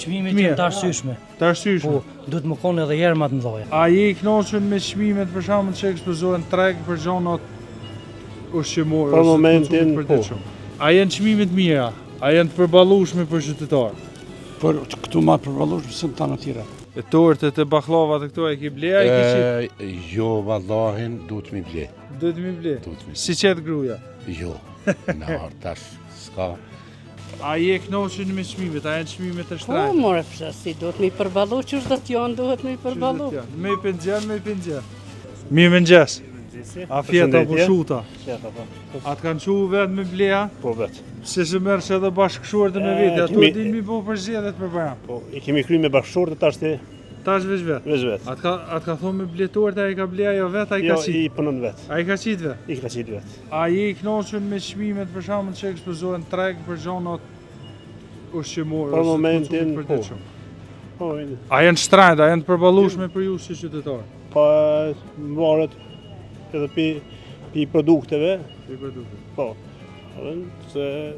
Çmimet janë të arsyeshme. Të arsyeshme. Po, duhet më konë edhe herë më të mëdha. A je i kënaqur me çmimet për shembull që ekspozohen treg për zonat ushqimore? Për momentin, po. A janë çmime të mira? A janë të përballueshme për qytetarë? Për këtu ma përballueshme se në tana tjera. E tortet e baklavat e këto e ki ble, a i ki qit? Jo, vallahin, duhet mi ble. Duhet mi ble? Duhet mi. Si qetë gruja? Jo, në tash s'ka. A je kënaqur me çmimet? A janë çmime të Po, shtrejta? more pse si duhet mi përballu, qysh do t'jon duhet mi përballu. Me i pëngjen, me i pëngjen. Mirë mëngjes. A fjeta apo shuta? Fjeta, po. A të kanë qu vetë me blea? Po vetë. Se se merë që edhe bashkëshuartë me vete, ato din mi bo për zgjedhjet për Bajram. Po, i kemi kry me bashkëshortë tash ti Tash veç vetë. veç vetë. A të ka thonë me bletorët, a i ka blea jo vetë, a i Jo, ka i qitë? punon vetë. A i ka qitë vetë? I ka qitë vetë. A je i kënaqur me çmimet për shembull që ekspozohen treg për zonat ushqimore? Për ose të momentin, konsumit po. përditshëm? Po, A janë shtrejta, a janë të përballueshme për ju si qytetar? pa varet edhe pi produkteve, po. Se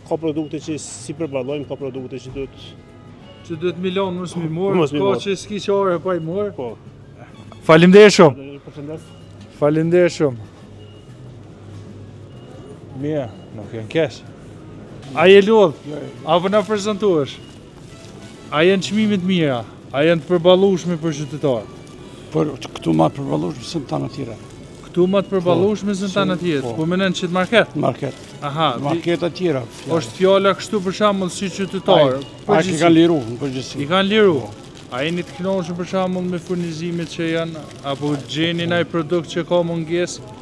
ka produkte që si përballojmë, ka produkte që duhet. Që duhet milon mos mi morë, Mos mi ka morë. që s'ki qare pa i morë. Po. Faleminderit shumë. Përshëndes. Faleminderit shumë. Mirë, nuk janë keq. A je lodh? Apo na prezantohesh? A janë çmime të mira? A janë të përballueshme për qytetarë? Për këtu ma përballueshme se në tana tjera. Këtu më të përballueshme se në tana tjetër. Po. Po mendon që të market? Market. Aha, Marketa tjera. është fjala kështu për shembull si qytetar. A ki kanë liru në përgjithësi. I kanë liru. A jeni të kënaqur për shembull me furnizimet që janë apo gjeni ndaj produkt që ka mungesë?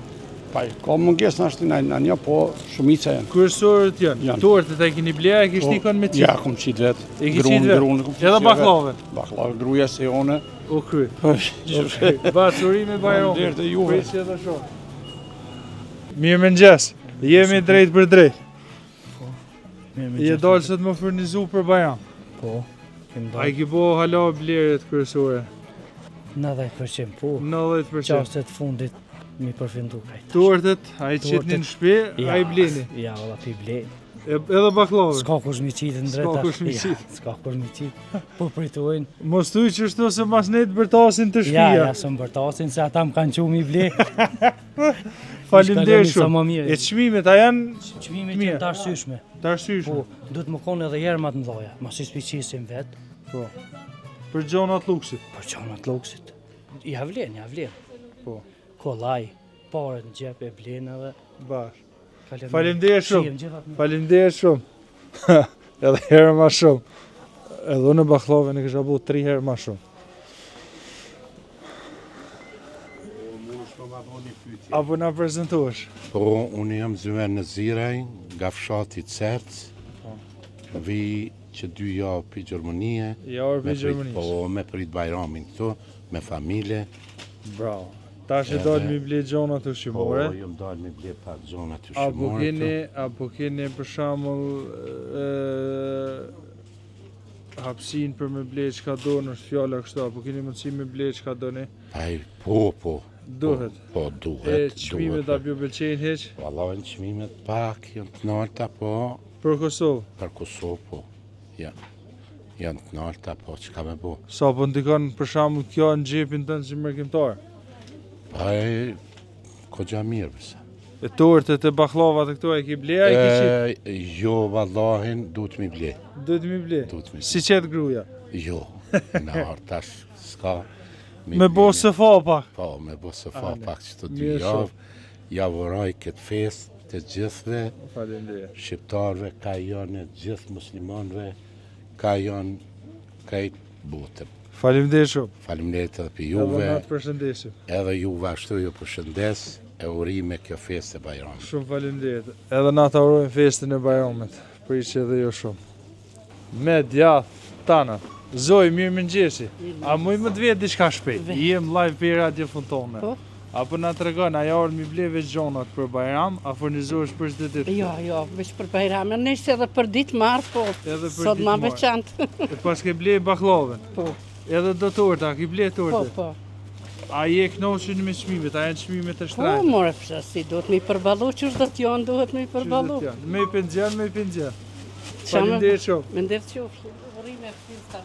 Pa, ka mungesë në ashtë në një, po shumica janë. Kryesorët janë. Janë. Tortet e keni ble, e kishtë ikon me Ja, qitë. kom qitë vetë. E ki qitë vetë. Edhe baklave. Baklave, gruja se one. O kry. Bacuri me Bajram. Faleminderit e juve. Prisje dhe shumë. Mirë mëngjes. Jemi drejt për drejt. Je dalë se të më furnizu për Bajram. Po, kem A i ki bo hala blerjet kryesore? 90% po. 90%. Qastet fundit mi përfindu kajt. Tortet, a i qitni në shpi, a i bleni. Ja, valla pi bleni. Edhe baklave. S'ka kush mi qitë në drejta. S'ka kush mi Ja, qitë. s'ka kush mi qitë. Po pritojnë. Mos tuj që shtu se mas ne të bërtasin të Ja, shpia. ja, së më bërtasin se ata më kanë qu mi ble. Faleminderit Sa më shumë. mirë. E çmimet, a janë Çmimet mirë. janë të arsyeshme. të arsyeshme? Po, duhet më konë edhe herë më të mëdha. Mos i spiqisim vetë, Po. Për gjonat luksit. për çanat luksit. Ja vlen, ja vlen. Po. Kollaj, paret në gjep e blen edhe. Bash. Faleminderit shumë. Shihem gjithat mirë. Faleminderit shumë. Edhe herë më shumë. Edhe unë baklave në kisha bu 3 herë më shumë. Apo na prezantohesh? Po, unë jam Zuen në Ziraj, nga fshati Cerc. Vi që 2 javë për Gjermanie. Javë për Gjermanisë. Po, me prit Bajramin këtu, me familje. Bravo. Tash e dalë mi ble gjonat Po, ushqimore. jam dalë me ble pak zonat të Apo shumore. keni, apo keni për shembull hapsin për me ble çka doni, është fjala kështu, apo keni mundësi me ble çka doni? Po. Duhet. Po, E duhet. çmimet apo ju pëlqejnë hiç? Vallahin çmimet pak, janë të narta, po, Për Kosovë. për Kosovë, po. Janë të narta, po, çka me bo. Sa po ndikon për shembull kjo në xhepin tënd si mërkimtar? Pa e, ko gja mirë, bësa. E tortet e baklavat e këto e ki ble, a i ki qit? Jo, vallahin, duhet mi ble. Duhet mi ble. Duhet mi. Si qetë gruja? Jo, në tash s'ka. Me bo së fa pak. Po, me bo së fa Ale, pak që të 2 mirë javë. Ja voroj këtë fest të gjithve, Faleminderit. shqiptarve, ka janë gjithë muslimanve, ka janë krejt botën. Faleminderit shumë. Faleminderit edhe për Edhe juve, na të përshëndesim. edhe juve ashtu ju përshëndes, e uri me kjo fest e Bajramit. Shumë faleminderit. Edhe na ta urojmë festin e Bajramit. Priqë edhe jo shumë. Me djath tana. Zoj, mirë mëngjesi. A muj më të vetë diçka shpejt? Jem live për Radio Fontone. Po. Apo na tregon, a ja orë mi ble veç gjonat për Bajram, a furnizohesh për çdo ditë? Jo, veç për Bajramin, nëse edhe për ditë marr, po. Edhe për Sot ditë ma marr. veçantë. E pas ke ble baklaven. Po, Edhe do torta, ki ble po, torte. po. A je kënaqur me çmimet? A janë çmime të Po, shtrejta? more pse si duhet mi përballu, qysh do t'jon duhet mi përballu. Me i pëngjen, me i pëngjen. Qa me- Faleminderit shumë. Me ndërë qofë, me pista.